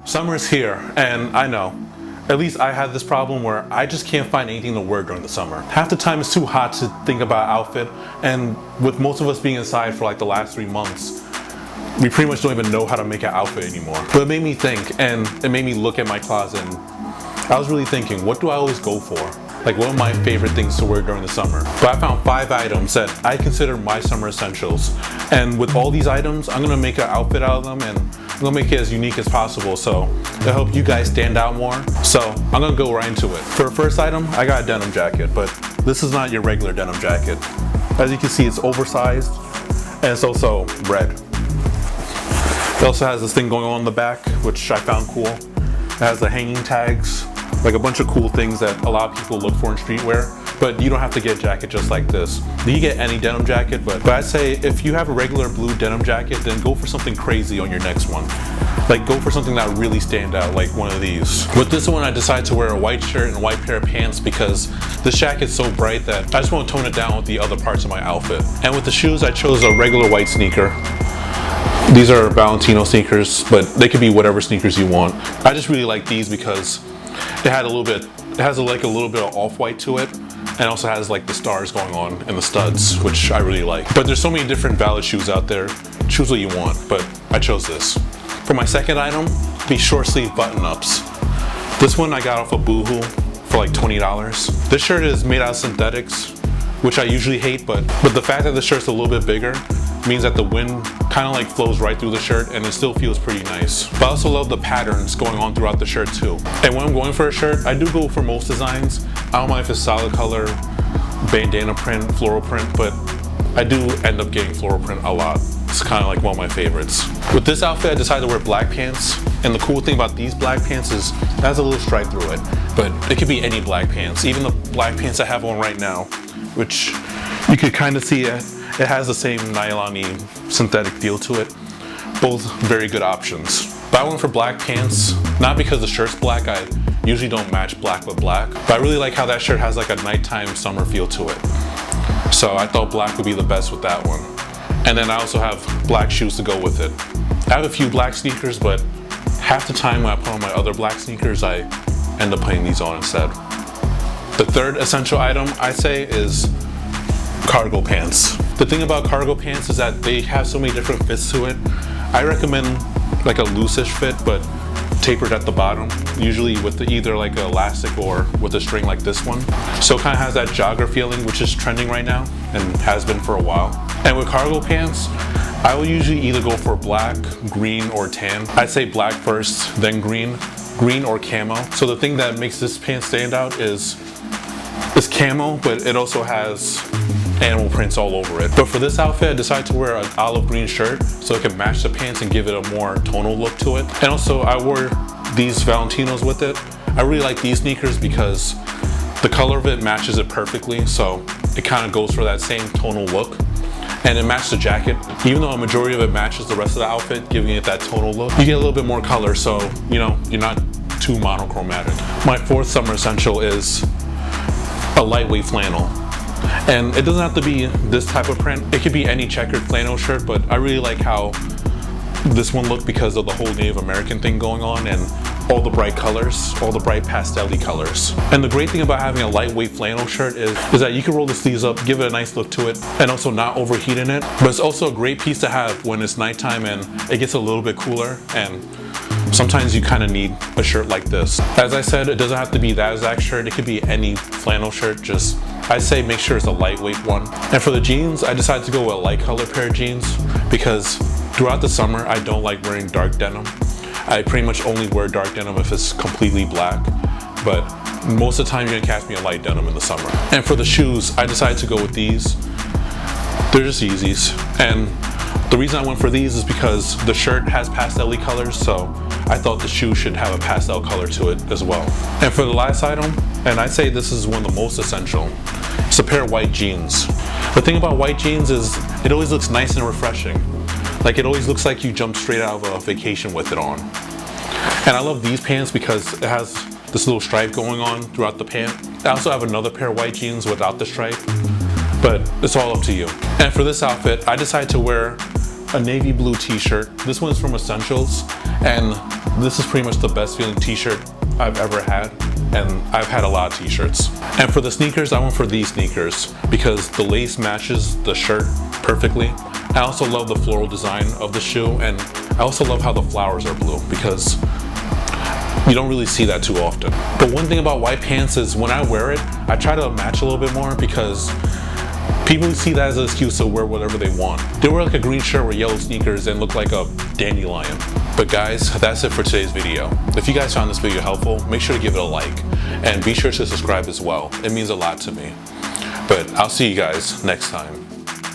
Summer's here, and I know, at least I had this problem where I just can't find anything to wear during the summer. Half the time it's too hot to think about outfit, and with most of us being inside for like the last 3 months, we pretty much don't even know how to make an outfit anymore. But it made me think, and it made me look at my closet, and I was really thinking, what do I always go for? Like, what are my favorite things to wear during the summer? But I found 5 items that I consider my summer essentials. And with all these items, I'm gonna make an outfit out of them, and I'm gonna make it as unique as possible, so it'll help you guys stand out more. So I'm gonna go right into it. For the first item, I got a denim jacket, but this is not your regular denim jacket. As you can see, it's oversized, and it's also red. It also has this thing going on in the back, which I found cool. It has the hanging tags, like a bunch of cool things that a lot of people look for in streetwear, but you don't have to get a jacket just like this. You can get any denim jacket, but I'd say if you have a regular blue denim jacket, then go for something crazy on your next one. Like, go for something that really stand out, like one of these. With this one, I decided to wear a white shirt and a white pair of pants because this jacket's so bright that I just want to tone it down with the other parts of my outfit. And with the shoes, I chose a regular white sneaker. These are Valentino sneakers, but they could be whatever sneakers you want. I just really like these because it has a little bit of off-white to it, and also has like the stars going on and the studs, which I really like. But there's so many different valid shoes out there. Choose what you want, but I chose this. For my second item, these short sleeve button-ups. This one I got off of Boohoo for like $20. This shirt is made out of synthetics, which I usually hate, but the fact that the shirt's a little bit bigger means that the wind kind of like flows right through the shirt and it still feels pretty nice. But I also love the patterns going on throughout the shirt too. And when I'm going for a shirt, I do go for most designs. I don't mind if it's solid color, bandana print, floral print, but I do end up getting floral print a lot. It's kind of like one of my favorites. With this outfit, I decided to wear black pants. And the cool thing about these black pants is it has a little stripe through it, but it could be any black pants. Even the black pants I have on right now, which you could kind of see it has the same nylon-y synthetic feel to it. Both very good options. But I went for black pants, not because the shirt's black. I usually don't match black with black, but I really like how that shirt has like a nighttime summer feel to it. So I thought black would be the best with that one. And then I also have black shoes to go with it. I have a few black sneakers, but half the time when I put on my other black sneakers, I end up putting these on instead. The third essential item I say is cargo pants. The thing about cargo pants is that they have so many different fits to it. I recommend like a loose-ish fit, but tapered at the bottom, usually with either like an elastic or with a string like this one. So it kind of has that jogger feeling, which is trending right now and has been for a while. And with cargo pants, I will usually either go for black, green, or tan. I'd say black first, then green or camo. So the thing that makes this pant stand out is it's camo, but it also has animal prints all over it. But for this outfit, I decided to wear an olive green shirt so it can match the pants and give it a more tonal look to it. And also I wore these Valentinos with it. I really like these sneakers because the color of it matches it perfectly, so it kind of goes for that same tonal look. And it matched the jacket. Even though a majority of it matches the rest of the outfit, giving it that tonal look, you get a little bit more color, so you know, you're not too monochromatic. My fourth summer essential is a lightweight flannel. And it doesn't have to be this type of print. It could be any checkered flannel shirt, but I really like how this one looked because of the whole Native American thing going on and all the bright colors, all the bright pastel-y colors. And the great thing about having a lightweight flannel shirt is that you can roll the sleeves up, give it a nice look to it, and also not overheating it. But it's also a great piece to have when it's nighttime and it gets a little bit cooler, and sometimes you kind of need a shirt like this. As I said, it doesn't have to be that exact shirt. It could be any flannel shirt. Just, I'd say make sure it's a lightweight one. And for the jeans, I decided to go with a light color pair of jeans because throughout the summer, I don't like wearing dark denim. I pretty much only wear dark denim if it's completely black, but most of the time you're gonna catch me in light denim in the summer. And for the shoes, I decided to go with these. They're just Yeezys. And the reason I went for these is because the shirt has pastel-y colors, so I thought the shoe should have a pastel color to it as well. And for the last item, and I'd say this is one of the most essential, it's a pair of white jeans. The thing about white jeans is it always looks nice and refreshing. Like, it always looks like you jumped straight out of a vacation with it on. And I love these pants because it has this little stripe going on throughout the pant. I also have another pair of white jeans without the stripe, but it's all up to you. And for this outfit, I decided to wear a navy blue t-shirt. This one's from Essentials, and This is pretty much the best feeling t-shirt I've ever had, and I've had a lot of t-shirts. And for the sneakers, I went for these sneakers because the lace matches the shirt perfectly. I also love the floral design of the shoe, and I also love how the flowers are blue because you don't really see that too often. But one thing about white pants is when I wear it, I try to match a little bit more because people see that as an excuse to wear whatever they want. They wear like a green shirt with yellow sneakers and look like a dandelion. But guys, that's it for today's video. If you guys found this video helpful, make sure to give it a like and be sure to subscribe as well. It means a lot to me. But I'll see you guys next time.